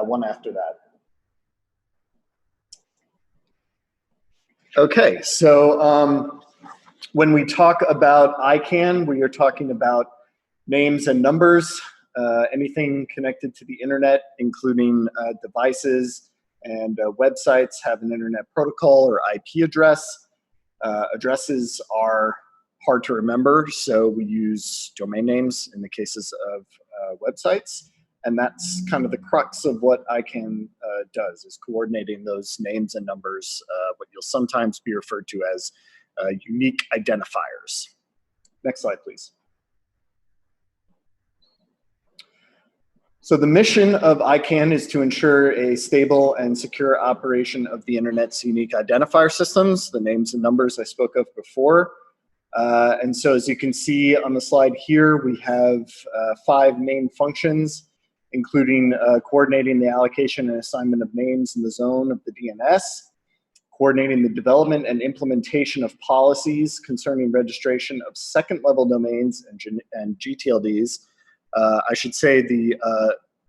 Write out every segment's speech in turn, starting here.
one after that. Okay, so when we talk about ICANN, we are talking about names and numbers, anything connected to the internet, including devices and websites have an internet protocol or IP address. Addresses are hard to remember, so we use domain names in the cases of websites. And that's kind of the crux of what ICANN does, is coordinating those names and numbers, what you'll sometimes be referred to as unique identifiers. Next slide, please. So the mission of ICANN is to ensure a stable and secure operation of the internet's unique identifier systems, the names and numbers I spoke of before. And so as you can see on the slide here, we have 5 main functions, including coordinating the allocation and assignment of names in the zone of the DNS, coordinating the development and implementation of policies concerning registration of second-level domains and GTLDs. I should say the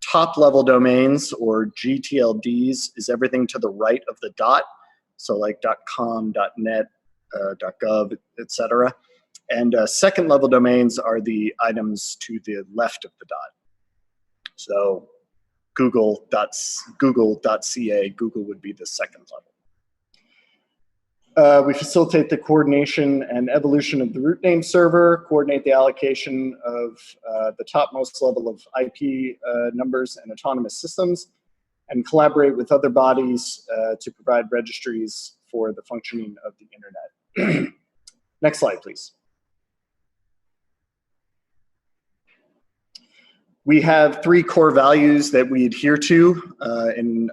top-level domains, or GTLDs, is everything to the right of the dot, so like .com, .net, .gov, etc. And second-level domains are the items to the left of the dot. So google.ca, Google would be the second level. We facilitate the coordination and evolution of the root name server, coordinate the allocation of the topmost level of IP numbers and autonomous systems, and collaborate with other bodies to provide registries for the functioning of the internet. Next slide, please. We have 3 core values that we adhere to in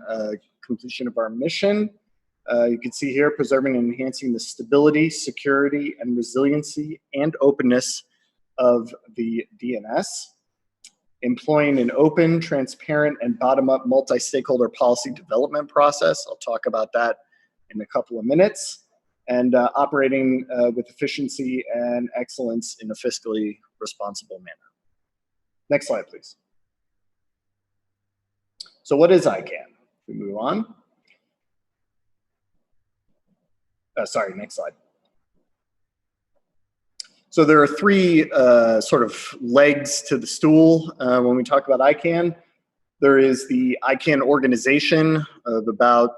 completion of our mission. You can see here, preserving and enhancing the stability, security, and resiliency and openness of the DNS. Employing an open, transparent, and bottom-up multi-stakeholder policy development process. I'll talk about that in a couple of minutes. And operating with efficiency and excellence in a fiscally responsible manner. Next slide, please. So what is ICANN? We move on. Sorry, next slide. So there are 3 sort of legs to the stool when we talk about ICANN. There is the ICANN organization of about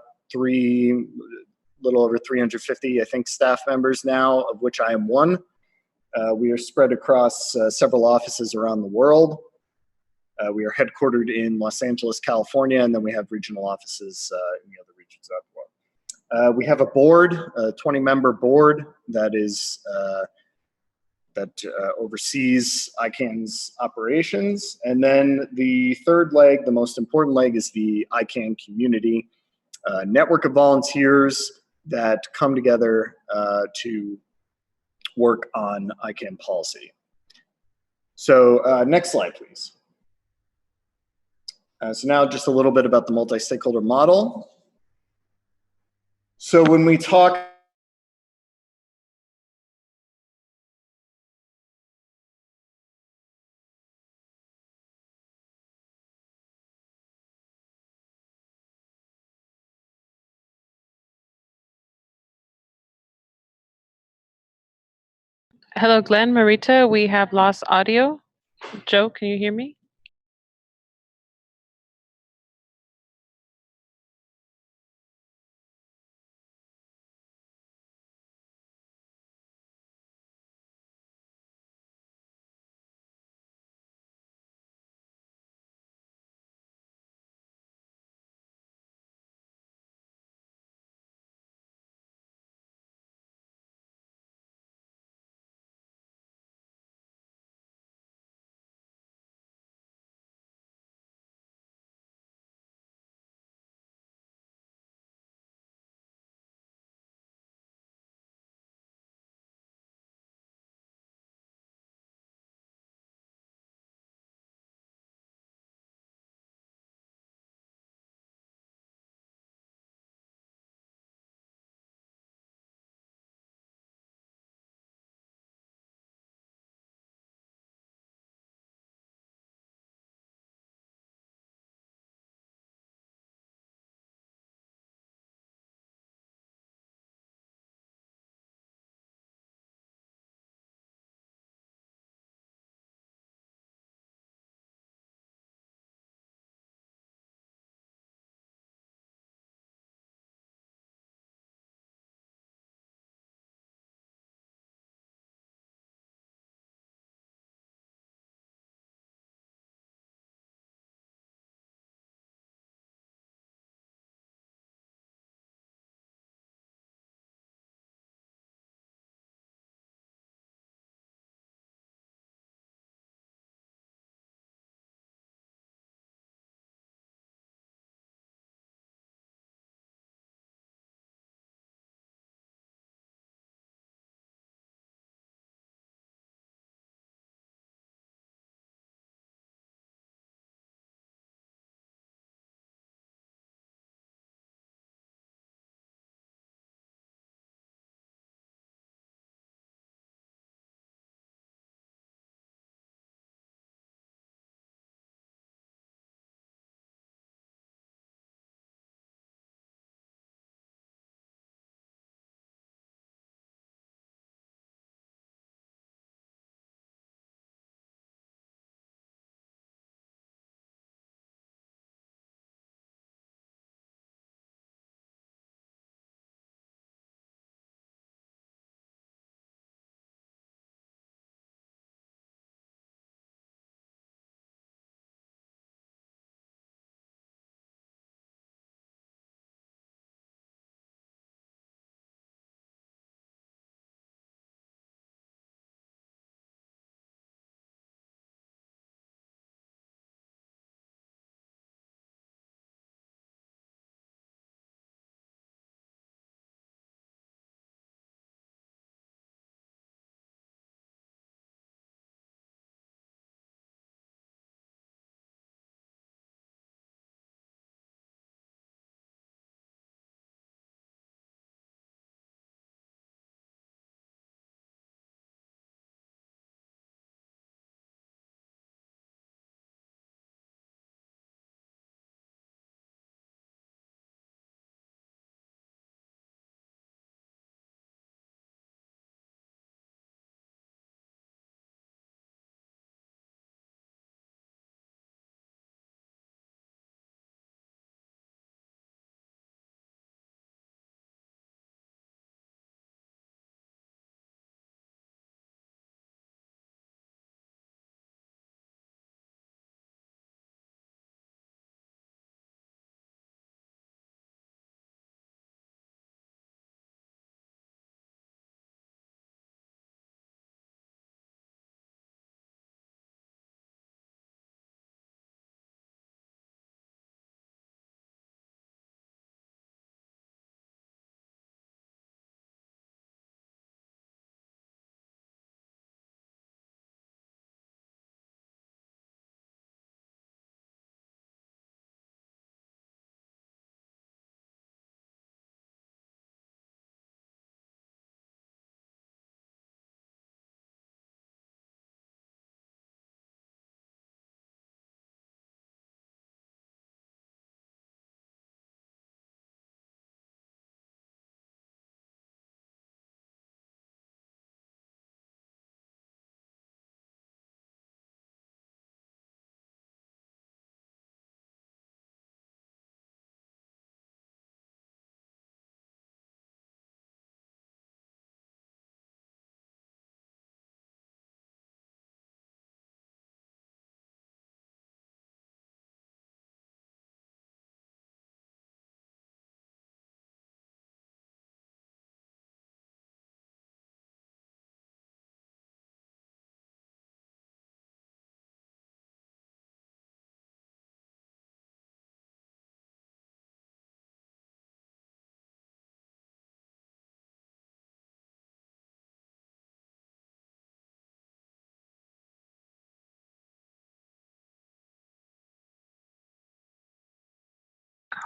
little over 350, I think, staff members now, of which I am one. We are spread across several offices around the world. We are headquartered in Los Angeles, California, and then we have regional offices in the other regions of the world. We have a board, a 20-member board that is oversees ICANN's operations. And then the third leg, the most important leg, is the ICANN community, network of volunteers that come together to work on ICANN policy. So next slide, please. So now just a little bit about the multi-stakeholder model. So when we talk Hello, Glenn, Marita, we have lost audio. Joe, can you hear me?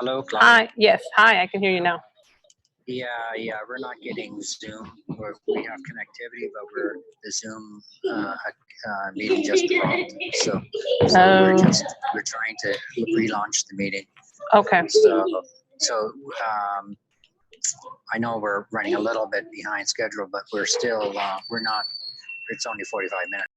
Hello, Claudia. Hi, yes, hi, I can hear you now. Yeah, we're not getting Zoom. We have connectivity, but the Zoom meeting just dropped. So we're trying to relaunch the meeting. Okay. So I know we're running a little bit behind schedule, but we're still we're not. It's only 45 minutes.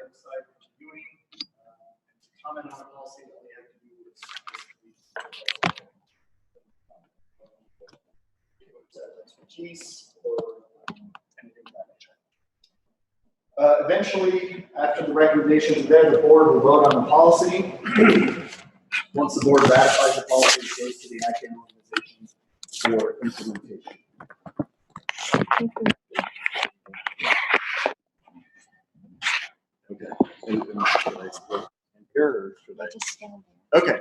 website reviewing. To comment on a policy, all you have to do is expertise or anything of that nature. Eventually, after the recommendations are there, the board will vote on the policy. Once the board ratifies the policy, it goes to the ICANN organization for implementation. Okay.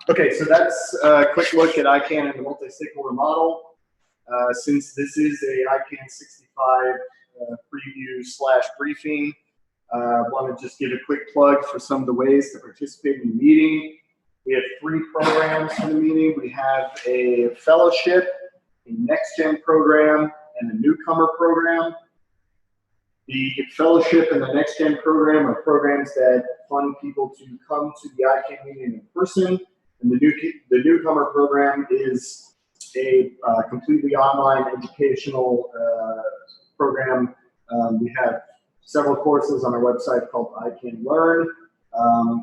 Okay, so that's a quick look at ICANN and the multi-stakeholder model. Since this is a ICANN 65 preview/briefing, I want to just give a quick plug for some of the ways to participate in the meeting. We have 3 programs for the meeting. We have a fellowship, a next-gen program, and a newcomer program. The fellowship and the next-gen program are programs that fund people to come to the ICANN meeting in person, and the newcomer program is a completely online educational program. We have several courses on our website called ICANN Learn.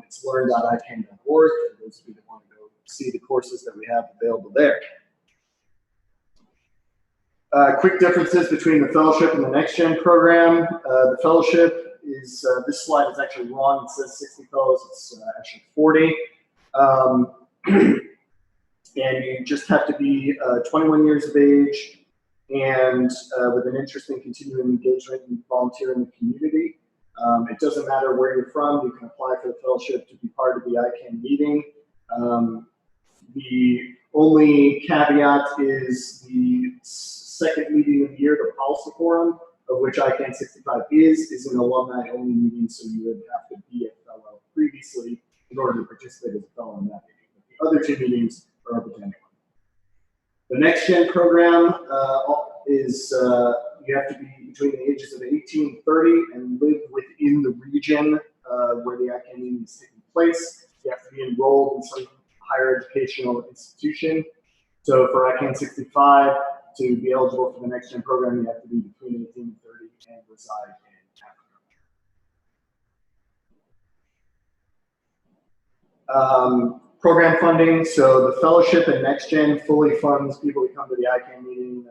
It's learn.icann.org for those of you that want to go see the courses that we have available there. Quick differences between the fellowship and the next-gen program. The fellowship is, this slide is actually wrong. It says 60 fellows, it's actually 40. And you just have to be 21 years of age and with an interest in continuing engagement and volunteer in the community. It doesn't matter where you're from, you can apply for the fellowship to be part of the ICANN meeting. The only caveat is the second meeting of the year, the policy forum, of which ICANN 65 is an alumni-only meeting, so you would have to be a fellow previously in order to participate as a fellow in that meeting. But the other 2 meetings are open to anyone. The next-gen program is you have to be between the ages of 18 and 30 and live within the region where the ICANN meeting is taking place. You have to be enrolled in some higher educational institution. So for ICANN 65, to be eligible for the next-gen program, you have to be between 18 and 30 and reside in Africa. Program funding, so the fellowship and next-gen fully funds people who come to the ICANN meeting,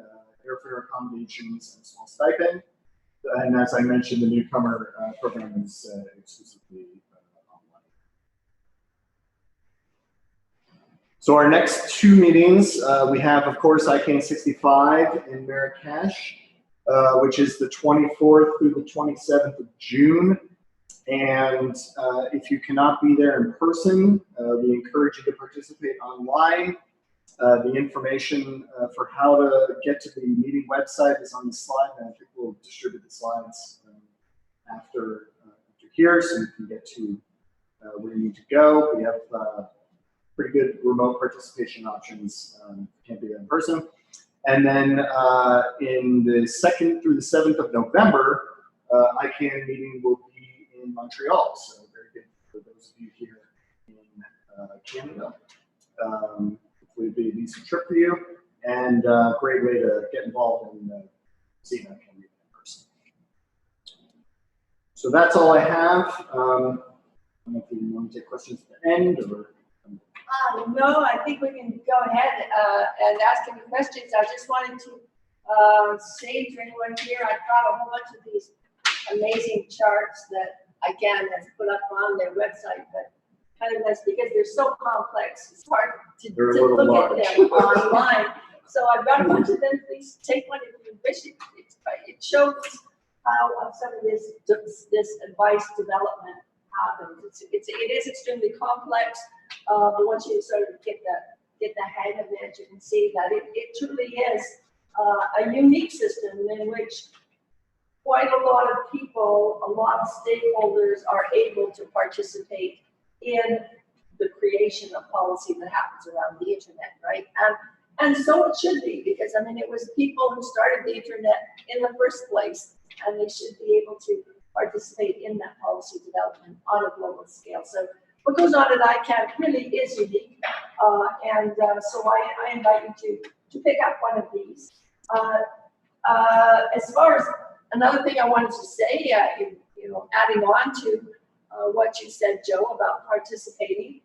airfare accommodations, and small stipend. And as I mentioned, the newcomer program is exclusively online. So our next 2 meetings, we have, of course, ICANN 65 in Marrakesh, which is the 24th through the 27th of June. And if you cannot be there in person, we encourage you to participate online. The information for how to get to the meeting website is on the slide, and I think we'll distribute the slides after here, so you can get to where you need to go. We have pretty good remote participation options. Can't be there in person. And then in the 2nd through the 7th of November, ICANN meeting will be in Montreal, so very good for those of you here in Canada. Hopefully it'll be a decent trip for you, and a great way to get involved in seeing ICANN meeting in person. So that's all I have. I don't know if you want to take questions at the end, or. No, I think we can go ahead and ask any questions. I just wanted to say to anyone here, I brought a whole bunch of these amazing charts that ICANN has put up on their website, but kind of nice because they're so complex. It's hard to look at them online. So I brought a bunch of them. Please take one if you wish. It shows how some of this advice development happens. It is extremely complex. But once you sort of get the hang of it, you can see that it truly is a unique system in which quite a lot of people, a lot of stakeholders are able to participate in the creation of policy that happens around the internet, right? And so it should be, because I mean, it was people who started the internet in the first place, and they should be able to participate in that policy development on a global scale. So what goes on at ICANN really is unique, so I invite you to pick up one of these. As far as another thing I wanted to say, adding on to what you said, Joe, about participating.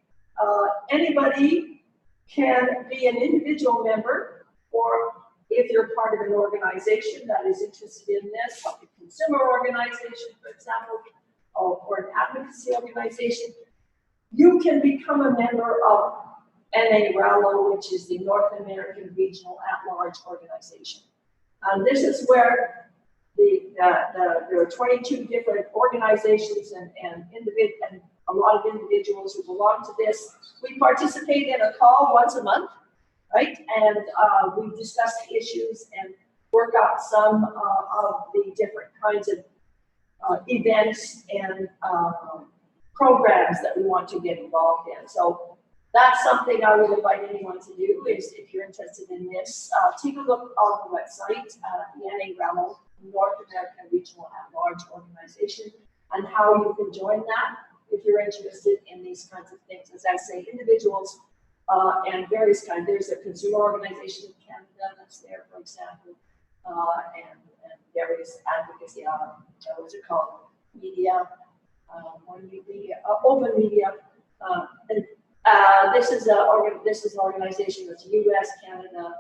Anybody can be an individual member, or if you're part of an organization that is interested in this, like a consumer organization, for example, or an advocacy organization, you can become a member of NARALO, which is the North American Regional At-Large Organization. This is where there are 22 different organizations and a lot of individuals who belong to this. We participate in a call once a month, right? And we discuss the issues and work out some of the different kinds of events and programs that we want to get involved in. So that's something I would invite anyone to do, is if you're interested in this, take a look on the website, the NARALO, North American Regional At-Large Organization, and how you can join that if you're interested in these kinds of things. As I say, individuals and various kinds. There's a consumer organization in Canada that's there, for example, and various advocacy, what's it called, media, open media. This is an organization that's U.S., Canada,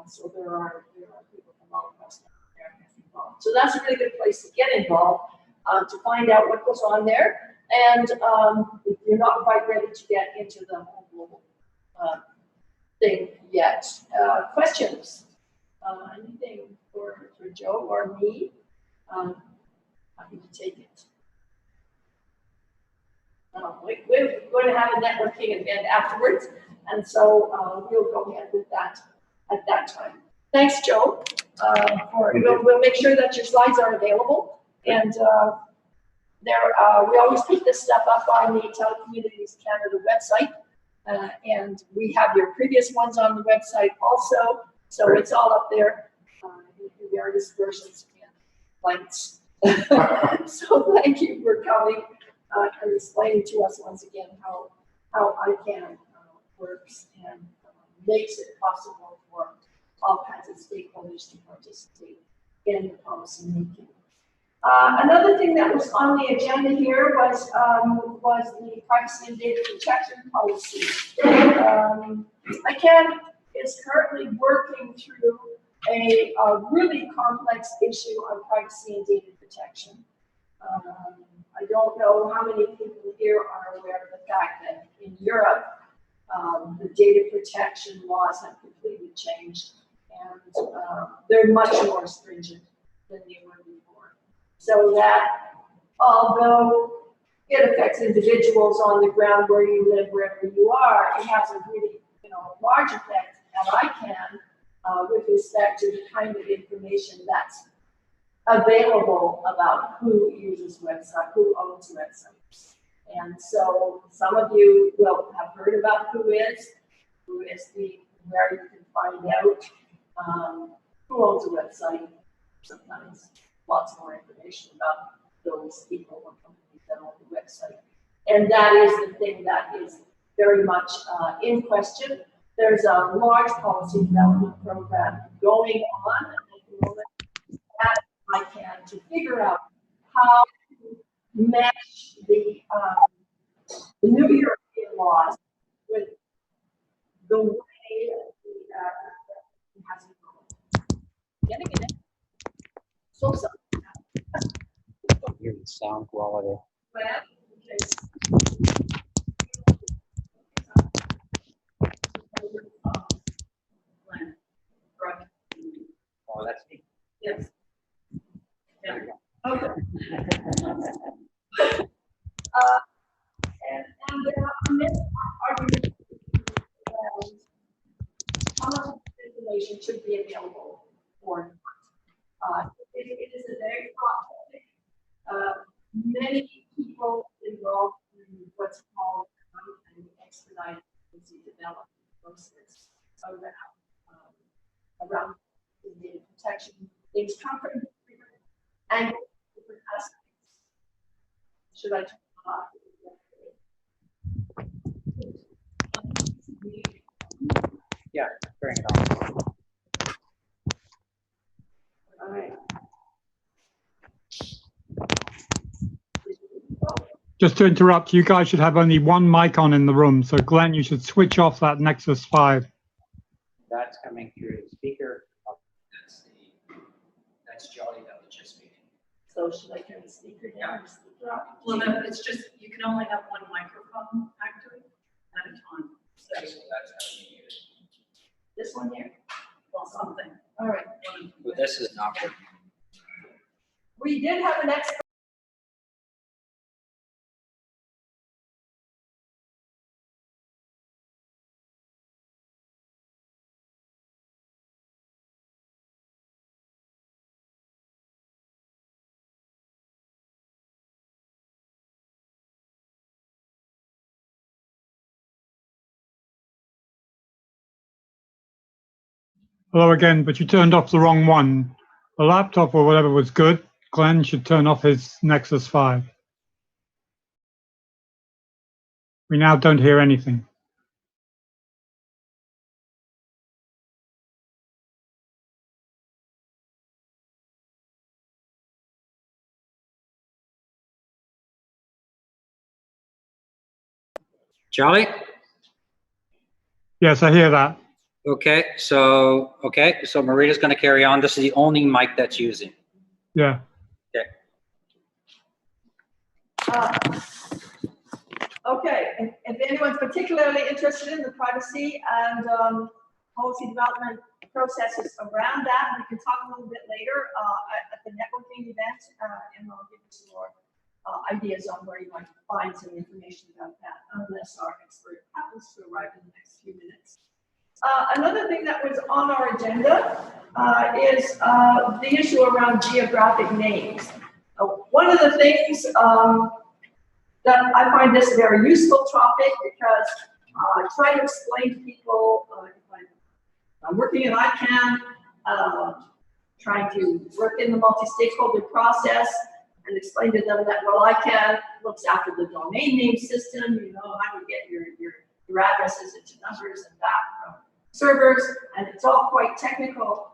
so there are people from all across America involved. So that's a really good place to get involved, to find out what goes on there. And if you're not quite ready to get into the whole global thing yet. Questions? Anything for Joe or me? Happy to take it. We're going to have a networking event afterwards, and so we'll go ahead with that at that time. Thanks, Joe. We'll make sure that your slides are available, and we always put this stuff up on the Telecommunities Canada website, and we have your previous ones on the website also, so it's all up there in various versions and lengths. So thank you for coming. And explaining to us once again how ICANN works and makes it possible for all kinds of stakeholders to participate in the policy making. Another thing that was on the agenda here was the privacy and data protection policy. ICANN is currently working through a really complex issue on privacy and data protection. I don't know how many people here are aware of the fact that in Europe, the data protection laws have completely changed, and they're much more stringent than they were before. So that, although it affects individuals on the ground where you live, wherever you are, it has a really large effect at ICANN with respect to the kind of information that's available about who uses website, who owns websites. And so some of you will have heard about where you can find out who owns a website. Sometimes lots more information about those people or companies that own the website. And that is the thing that is very much in question. There's a large policy development program going on at the moment at ICANN to figure out how to match the new European laws with the way the has been. Getting it. So Hear the sound quality. Oh, that's neat. Yes. Yeah. Okay. And there are many arguments how much information should be available or not. It is a very hot topic. Many people involved in what's called an expedited development process around data protection. Things come from different angles, different aspects. Should I turn it off? Yeah, turn it on. All right. Just to interrupt, you guys should have only one mic on in the room. So Glenn, you should switch off that Nexus 5. That's coming through the speaker. That's Jolly that was just speaking. So should I turn the speaker down or speaker off? Well, no, it's just, you can only have one microphone active at a time. So That's how you use This one here? well, something. All right. it. But this is not working. We did have an expert. Hello again, but you turned off the wrong one. The laptop or whatever was good. Glenn should turn off his Nexus 5. We now don't hear anything. Jolly? Yes, I hear that. Okay, so Marita's going to carry on. This is the only mic that's using. Yeah. Okay. Okay, if anyone's particularly interested in the privacy and policy development processes around that, we can talk a little bit later at the networking event, and I'll give you some more ideas on where you might find some information about that, unless our expert happens to arrive in the next few minutes. Another thing that was on our agenda is the issue around geographic names. One of the things that I find this a very useful topic because I try to explain to people, I'm working at ICANN, trying to work in the multi-stakeholder process and explain to them that, well, ICANN looks after the domain name system, you know, how to get your addresses into numbers and that from servers, and it's all quite technical,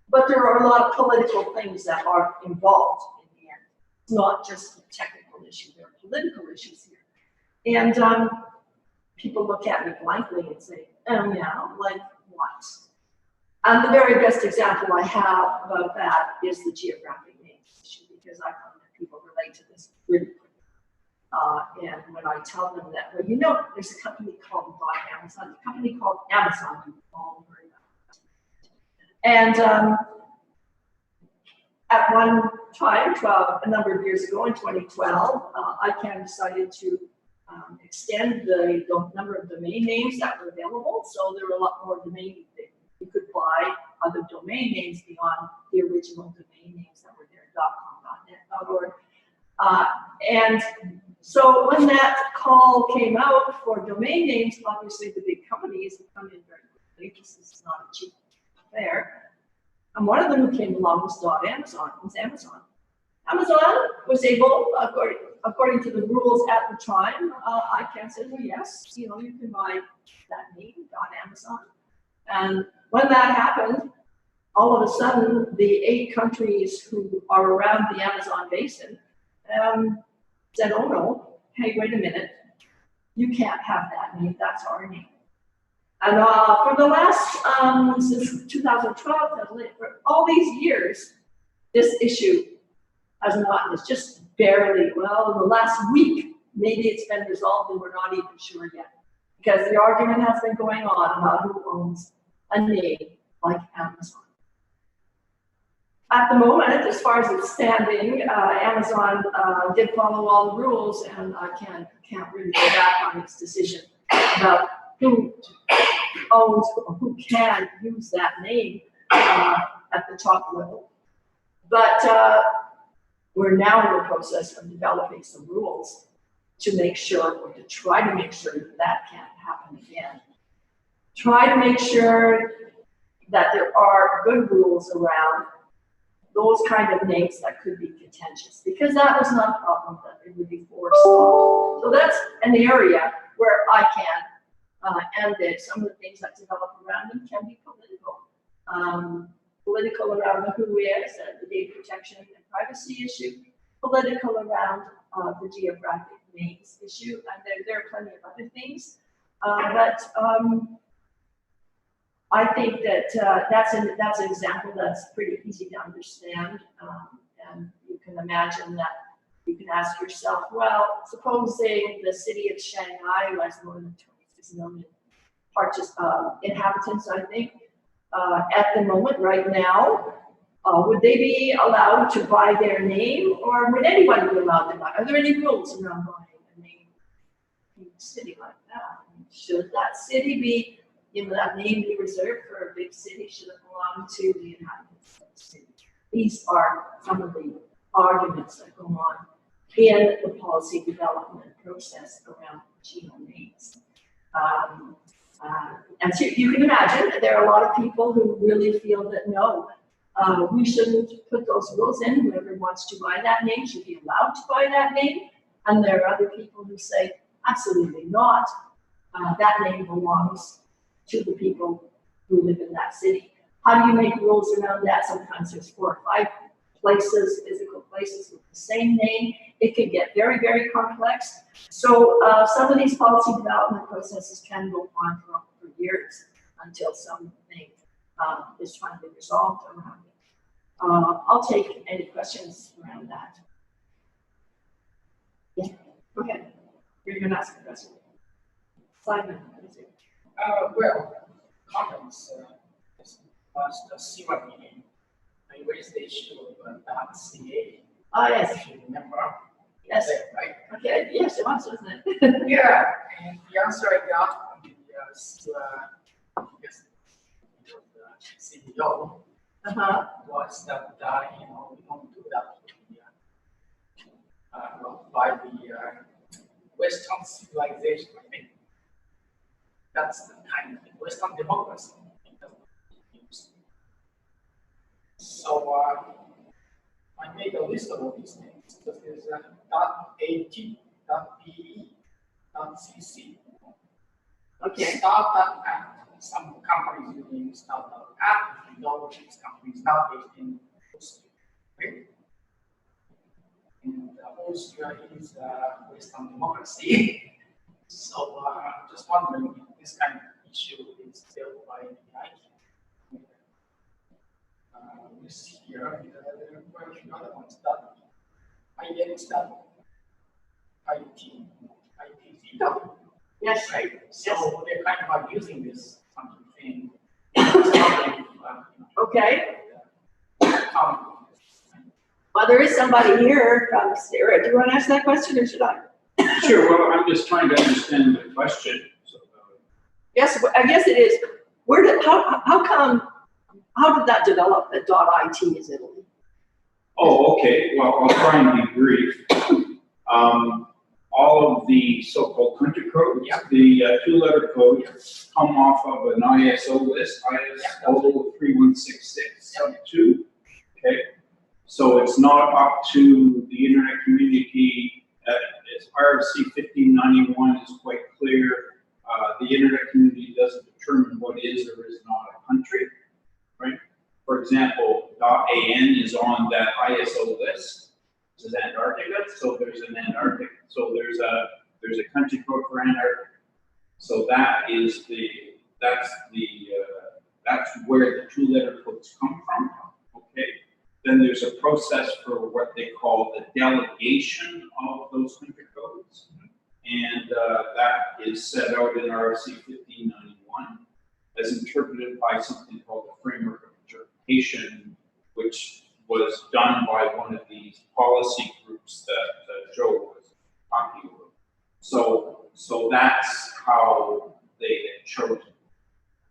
but there are a lot of political things that are involved in the end. It's not just a technical issue, there are political issues here. And people look at me blankly and say, oh yeah, like what? And the very best example I have about that is the geographic names issue, because I find that people relate to this really quickly. And when I tell them that, well, you know, there's a company called Amazon, a company called Amazon, you all heard about. And at one time, a number of years ago in 2012, ICANN decided to extend the number of domain names that were available. So there were a lot more domain, you could buy other domain names beyond the original domain names that were there, .com, .net, .org. And so when that call came out for domain names, obviously the big companies have come in very quickly. This is not a cheap affair. And one of them who came along was Amazon. Amazon was able, according to the rules at the time, ICANN said, well, yes, you know, you can buy that name, .Amazon. And when that happened, all of a sudden, the 8 countries who are around the Amazon basin said, oh no, hey, wait a minute, you can't have that name, that's our name. And for the last, since 2012, for all these years, this issue it's just barely, well, in the last week, maybe it's been resolved and we're not even sure yet. Because the argument has been going on about who owns a name like Amazon. At the moment, as far as it's standing, Amazon did follow all the rules, and I can't really go back on its decision about who owns or who can use that name at the top level. But we're now in the process of developing some rules to make sure, or to try to make sure that that can't happen again. Try to make sure that there are good rules around those kind of names that could be contentious, because that was not a problem that they would be forced on. So that's an area where ICANN and some of the things that develop around them can be political. Political around the who is, the data protection and privacy issue, political around the geographic names issue, and there are plenty of other things. I think that that's an example that's pretty easy to understand, and you can imagine that you can ask yourself, well, supposing the city of Shanghai has more than 26 million inhabitants, I think, at the moment, right now, would they be allowed to buy their name, or would anybody be allowed to buy? Are there any rules around buying a name in a city like that? Should that city be, that name be reserved for a big city? Should it belong to the inhabitants of the city? These are some of the arguments that go on in the policy development process around geonames. And so you can imagine there are a lot of people who really feel that no, we shouldn't put those rules in. Whoever wants to buy that name should be allowed to buy that name. And there are other people who say, absolutely not. That name belongs to the people who live in that city. How do you make rules around that? Sometimes there's 4 or 5 places, physical places with the same name. It can get very, very complex. So some of these policy development processes can go on for years until something is finally resolved around it. I'll take any questions around that. Yeah, okay. You're going to ask a question. Simon, what is it? Well, comments. Last CIMA meeting, I raised the issue of .ca. Oh, yes. If you remember. Yes. Right? Okay, yes, it was, wasn't it? Yeah, and the answer I got from the CEO was that, we don't do that by the Western civilization, I think. That's the kind of Western democracy. So I made a list of all these things. There's .at, .pe, .cc. Okay. Start.app. Some companies using start.app. If you know these companies not based in Austria, right? And Austria is Western democracy. So I'm just wondering if this kind of issue is dealt by the ICANN. This here, there are quite a few other ones that IDX.IT, ITZW. Yes. Right? So they're kind of using this funky thing. Okay. Well, there is somebody here from Sarah. Do you want to ask that question, or should I? Sure. Well, I'm just trying to understand the question. So, Yes, I guess it is. Where did how did that develop? That .it is Italy. oh, okay. Well, I'll try and be brief. All of the so-called country codes, the 2-letter codes, come off of an ISO list, ISO 3166.2. Okay. So it's not up to the internet community. As RFC 1591 is quite clear. The internet community doesn't determine what is or is not a country, right? For example, .an is on that ISO list. This is Antarctica, so there's an Antarctic. So there's a country code for Antarctica. So that's where the 2-letter codes come from. Okay. Then there's a process for what they call the delegation of those country codes. And that is set out in RFC 1591 as interpreted by something called the Framework of Interpretation, which was done by one of these policy groups that Joe was talking about. So that's how they get chosen.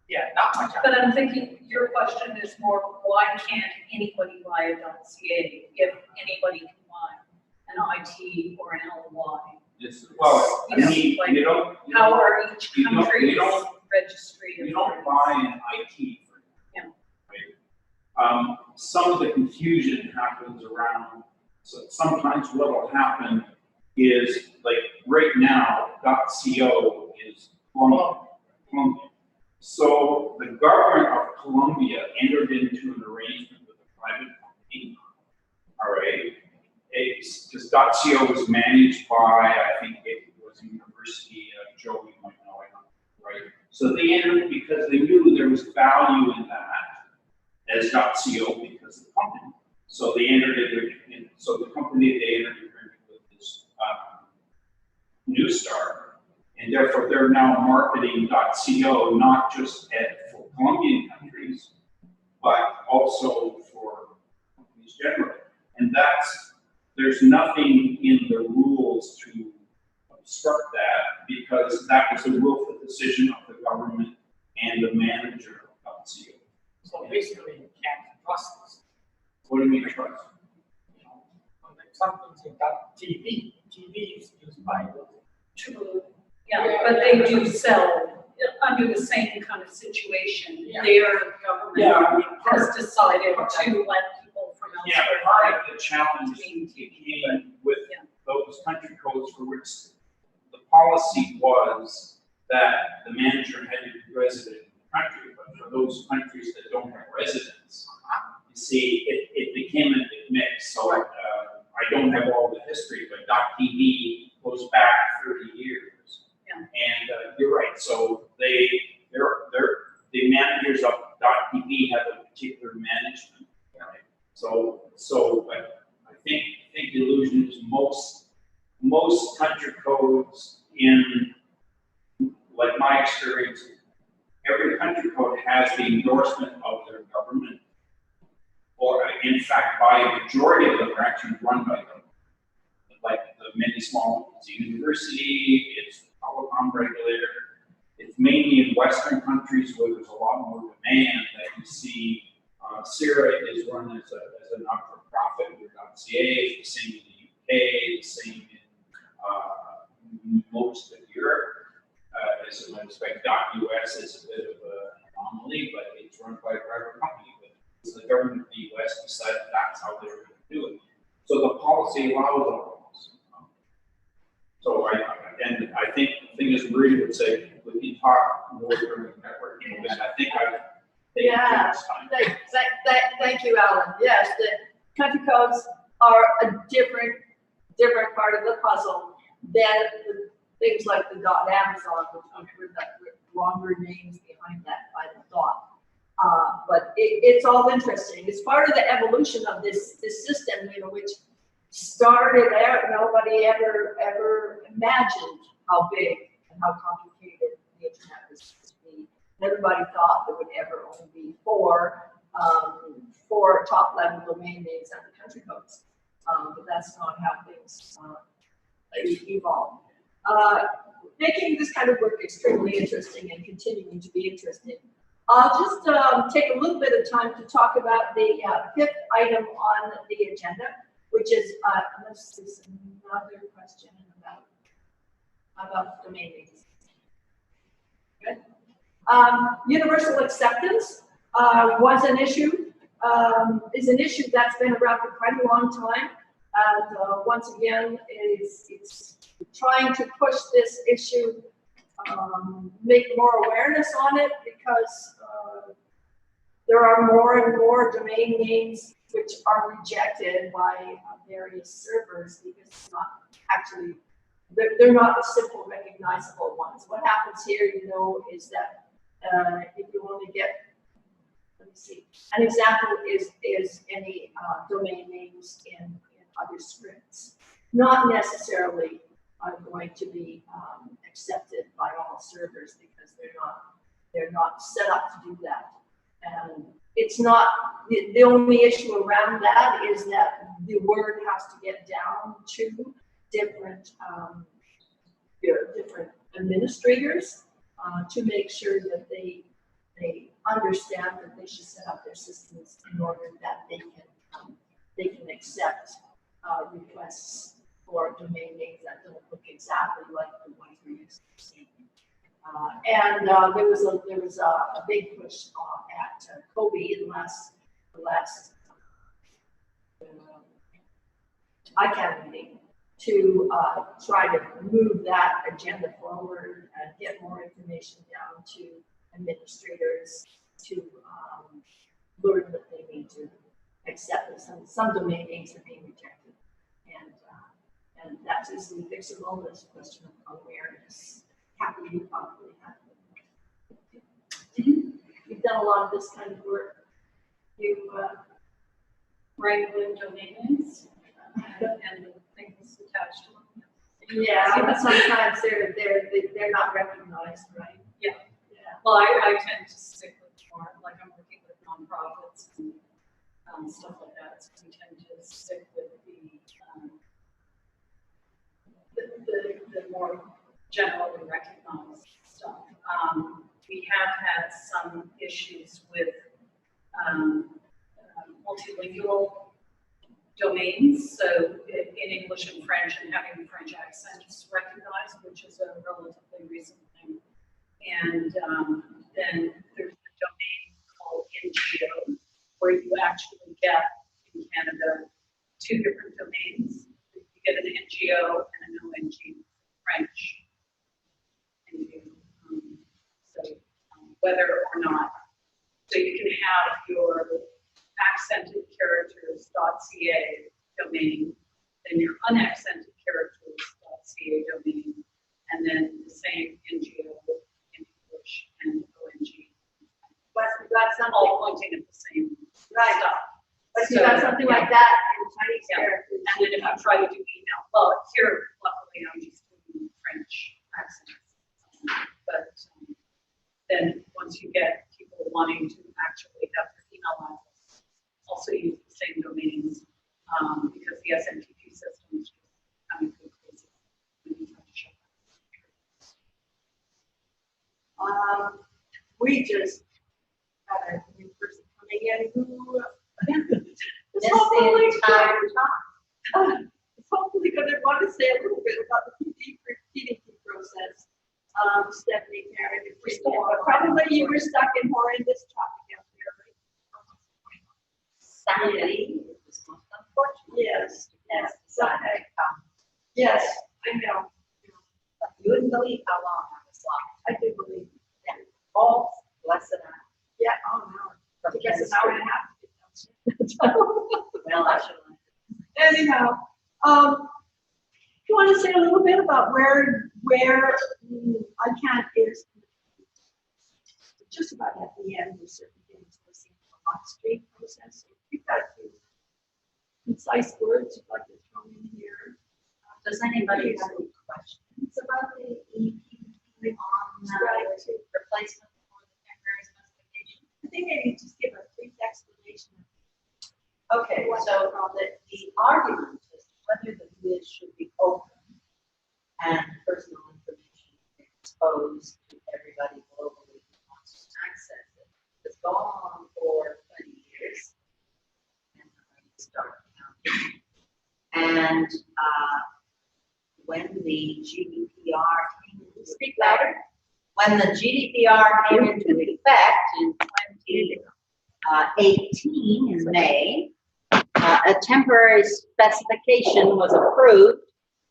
Yeah, not much. But I'm thinking your question is more, why can't anybody buy a .ca if anybody can buy an IT or an LY? Well, I mean, like, you don't. How are each country's registry? You don't buy an IT for Yeah. Right? Some of the confusion happens around. So sometimes what will happen is, like right now, .co is Colombia. So the government of Colombia entered into an arrangement with a private company, all right, case, because .co was managed by, I think it was University of Joe, you might know it, right? So they entered because they knew there was value in that as .co because of the company. So they entered it, so the company they entered agreement with is Newstar, and therefore they're now marketing .co not just for Colombian countries, but also for companies generally. And there's nothing in the rules to obstruct that because that was a willful decision of the government and the manager of .co. So basically, you can't trust this. What do you mean trust? You know, when something's in TV, TV is used by True. Yeah, but they do sell under the same kind of situation. Yeah. Their government Yeah, has decided to let people from Yeah, elsewhere. part of the challenge came with those country codes for which the policy was that the manager had to be resident in the country, but for those countries that don't have residents, you see, it became a big mix. So I don't have all the history, but .tv goes back 30 years. Yeah. And you're right. So the managers of .tv have a particular management. Right? So I think the illusion is most country codes in, like my experience, every country code has the endorsement of their government, or in fact, by a majority of them are actually run by government. Like the many small, it's a university, it's a telecom regulator. It's mainly in Western countries where there's a lot more demand that you see. Syria is run as a not-for-profit with .ca, it's the same in the UK, the same in most of Europe. As you might expect, .us is a bit of an anomaly, but it's run by a private company. But it's the government of the US decided that's how they were going to do it. So the policy allows all of this. So I think the thing is, Marita would say, we can talk more during the networking event. I think I've taken too much time. Thank you, Alan. Yes, the country codes are a different part of the puzzle than the things like the .amazon, which were the longer names behind that by the dot. But it's all interesting. It's part of the evolution of this system, which started out, nobody ever imagined how big and how complicated the internet was going to be. Everybody thought there would ever only be four top-level domain names and the country codes. But that's not how things evolve. Making this kind of work extremely interesting and continuing to be interesting. I'll just take a little bit of time to talk about the fifth item on the agenda, which is, unless there's another question about domain names. Good. Universal acceptance was an issue, is an issue that's been around for quite a long time. And once again, it's trying to push this issue, make more awareness on it, because there are more and more domain names which are rejected by various servers because it's not actually, they're not the simple recognizable ones. What happens here, is that if you only get, let me see, an example is any domain names in other scripts, not necessarily are going to be accepted by all servers because they're not set up to do that. And it's not, the only issue around that is that the word has to get down to different administrators to make sure that they understand that they should set up their systems in order that they can accept requests for domain names that don't look exactly like the ones we're used to seeing. And there was a big push at Kobe in the last ICANN meeting to try to move that agenda forward and get more information down to administrators to learn that they need to accept that some domain names are being rejected. And that's easily fixable. It's a question of awareness. Happening properly happening. You've done a lot of this kind of work. You wrangling domain names and the things attached to them. yeah, but sometimes they're not recognized, right? Yeah. Yeah. Well, I tend to stick with more, like I'm working with nonprofits and stuff like that. So we tend to stick with the more generally recognized stuff. We have had some issues with multilingual domains, so in English and French, and having French accents recognized, which is a relatively recent thing. And then there's a domain called NGO, where you actually get, in Canada, 2 different domains. You get an NGO and an ONG, French. So whether or not, so you can have your accented characters.ca domain, then your unaccented characters.ca domain, and then the same NGO in English and ONG. But we got something all pointing at the same stuff. But you got something like that in Chinese characters. And then if you try to do email, well, here, luckily, I'm just doing French accents. But then once you get people wanting to actually have their email address, also use the same domains, because the SMTP system is just coming through crazy. We just had a new person coming in who is hopefully going to want to say a little bit about the PDP process. Stephanie, Karen, if we still are. Probably you were stuck in more in this topic out there, right? Sadly, it was most unfortunate. Yes, yes. Okay. Yes, I know. But you wouldn't believe how long I was lost. I do believe that. All less than an hour. Yeah, oh no. I guess an hour and a half. Well, I should have. Anyhow, you want to say a little bit about where ICANN is just about at the end of certain things, listening to the on-stream process. If you've got a few concise words you'd like to throw in here. Does anybody have any questions about the EPDP on replacement for the temporary specification? I think maybe just give a brief explanation. Okay, so the argument is whether the bid should be open and personal information exposed to everybody globally who wants to access it. It's gone on for 20 years. And start counting. And when the GDPR came into Speak louder. When the GDPR came into effect in 2018 in May, a temporary specification was approved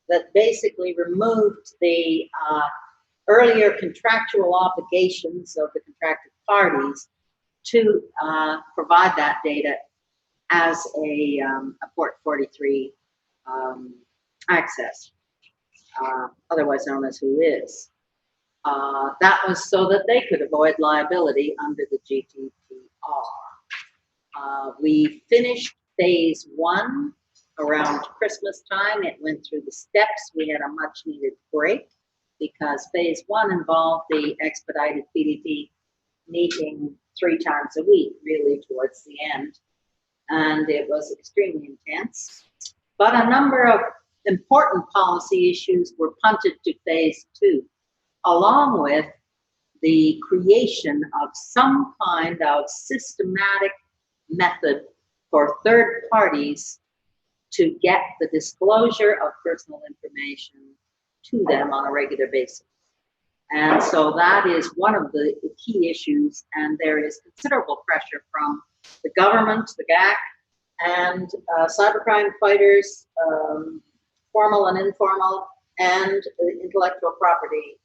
that basically removed the earlier contractual obligations of the contracted parties to provide that data as a Port 43 access, otherwise known as WHOIS. That was so that they could avoid liability under the GDPR. We finished phase 1 around Christmas time. It went through the steps. We had a much needed break because phase 1 involved the expedited PDP meeting 3 times a week, really towards the end. And it was extremely intense. But a number of important policy issues were punted to phase 2, along with the creation of some kind of systematic method for third parties to get the disclosure of personal information to them on a regular basis. And so that is one of the key issues, and there is considerable pressure from the government, the GAC, and cybercrime fighters, formal and informal, and intellectual property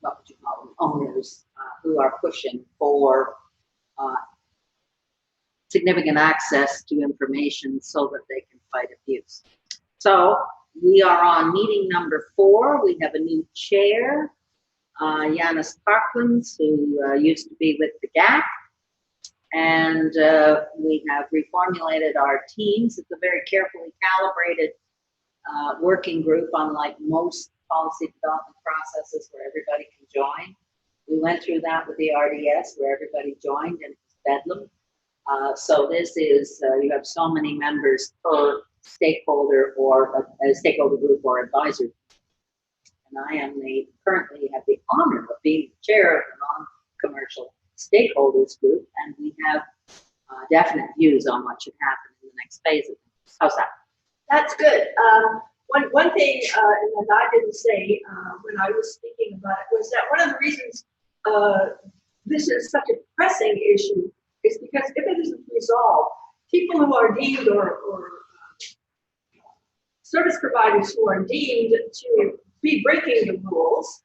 what would you call them, owners who are pushing for significant access to information so that they can fight abuse. So we are on meeting number 4. We have a new chair, Yanis Parklands, who used to be with the GAC. And we have reformulated our teams. It's a very carefully calibrated working group, unlike most policy development processes where everybody can join. We went through that with the RDS where everybody joined and it was bedlam. So this is, you have so many members per stakeholder or a stakeholder group or advisor. And I am currently have the honor of being chair of the non-commercial stakeholders group, and we have definite views on what should happen in the next phase of things. How's that? That's good. One thing that I didn't say when I was speaking about it was that one of the reasons this is such a pressing issue is because if it isn't resolved, people who are deemed or service providers who are deemed to be breaking the rules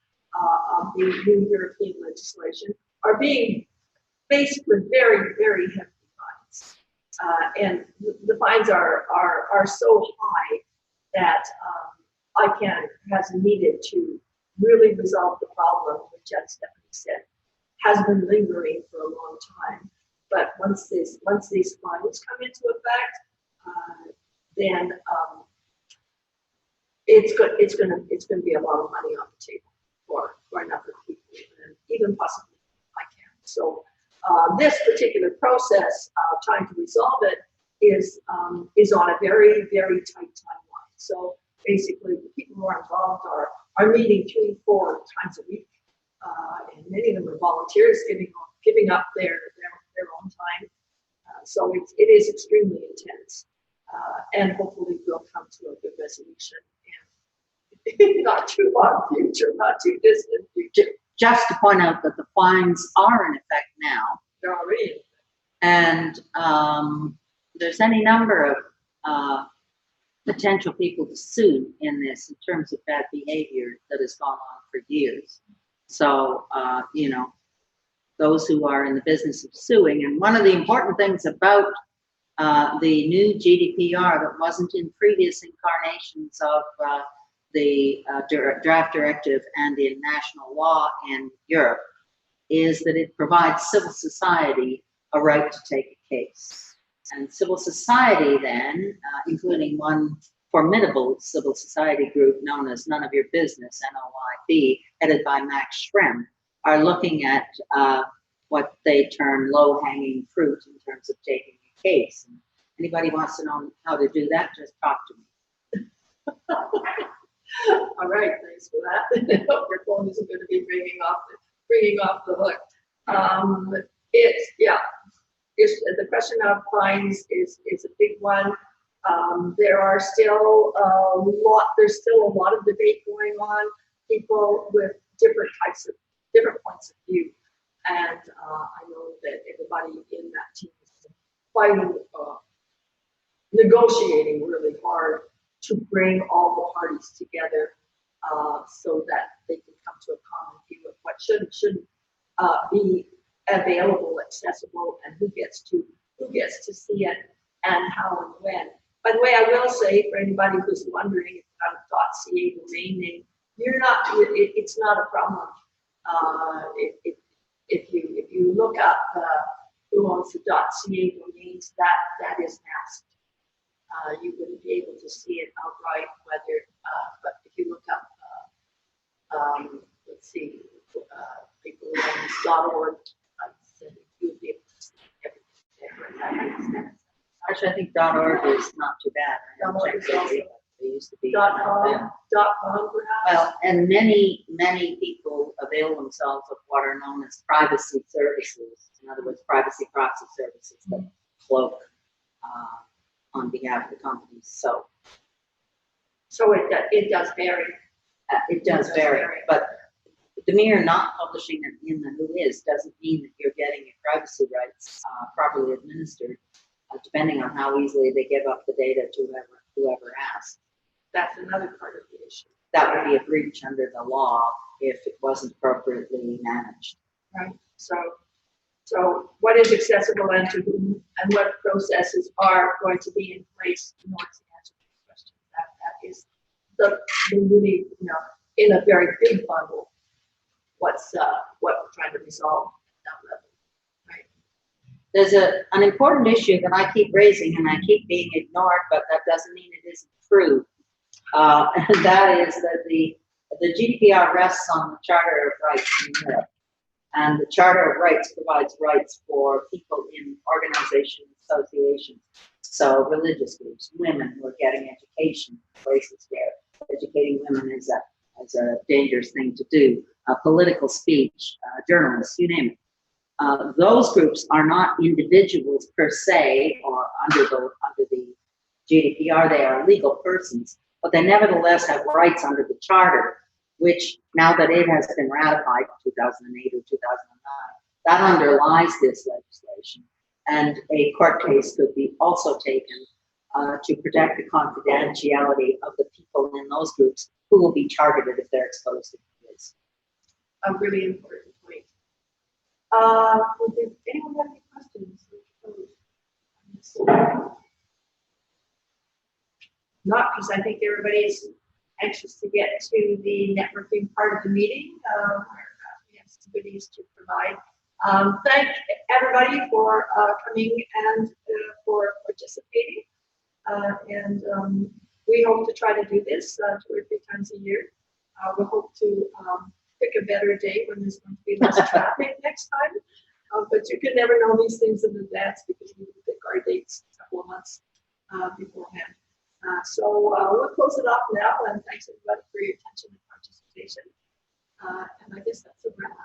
of the new European legislation are being faced with very, very hefty fines. And the fines are so high that ICANN has needed to really resolve the problem, which, as Stephanie said, has been lingering for a long time. But once these fines come into effect, then it's gonna be a lot of money on the table for a number of people, and even possibly ICANN. So this particular process, trying to resolve it, is on a very, very tight timeline. So basically, the people who are involved are meeting 3-4 times a week, and many of them are volunteers giving up their own time. So it is extremely intense, and hopefully we'll come to a good resolution in not too long future, not too distant future. Just to point out that the fines are in effect now. They're already in effect. And there's any number of potential people to sue in this in terms of bad behavior that has gone on for years. So, you know, those who are in the business of suing. And one of the important things about the new GDPR that wasn't in previous incarnations of the draft directive and in national law in Europe is that it provides civil society a right to take a case. And civil society then, including one formidable civil society group known as None of Your Business, NOYB, headed by Max Schrem, are looking at what they term low-hanging fruit in terms of taking a case. And anybody wants to know how to do that, just talk to me. All right, thanks for that. I hope your phone isn't going to be bringing off the hook. The question of fines is a big one. There are still there's still a lot of debate going on. People with different points of view, and I know that everybody in that team is fighting, negotiating really hard to bring all the parties together so that they can come to a common view of what should and shouldn't be available, accessible, and who gets to see it and how and when. By the way, I will say for anybody who's wondering about a .ca domain name, it's not a problem. If you look up who owns the .ca domains, that is masked. You wouldn't be able to see it outright, but if you look up, let's see, people who own .org, you would be able to see everything. Actually, I think .org is not too bad. .org is also, they used to be .com perhaps. Well, and many people avail themselves of what are known as privacy services. In other words, privacy proxy services that cloak on behalf of the companies. So it does vary. It does vary, but the mere not publishing it in the WHOIS doesn't mean that you're getting your privacy rights properly administered, depending on how easily they give up the data to whoever asks. That's another part of the issue. That would be a breach under the law if it wasn't appropriately managed. Right. So So what is accessible and to whom, and what processes are going to be in place in order to answer these questions? That is the really, in a very big bundle, what we're trying to resolve at that level, right? There's an important issue that I keep raising and I keep being ignored, but that doesn't mean it isn't true. And that is that the GDPR rests on the Charter of Rights in Europe. And the Charter of Rights provides rights for people in organizations, associations, so religious groups, women who are getting education, places where educating women is a dangerous thing to do, political speech, journalists, you name it. Those groups are not individuals per se, or under the GDPR, they are legal persons, but they nevertheless have rights under the Charter, which now that it has been ratified in 2008 or 2009, that underlies this legislation. And a court case could be also taken to protect the confidentiality of the people in those groups who will be targeted if they're exposed to this. A really important point. Would anyone have any questions? Not, because I think everybody's anxious to get to the networking part of the meeting. We have some goodies to provide. Thank everybody for coming and for participating. We hope to try to do this 2 or 3 times a year. We hope to pick a better day when there's going to be less traffic next time. But you can never know these things in advance because we pick our dates a couple of months beforehand. So we'll close it off now, and thanks everybody for your attention and participation. And I guess that's a wrap.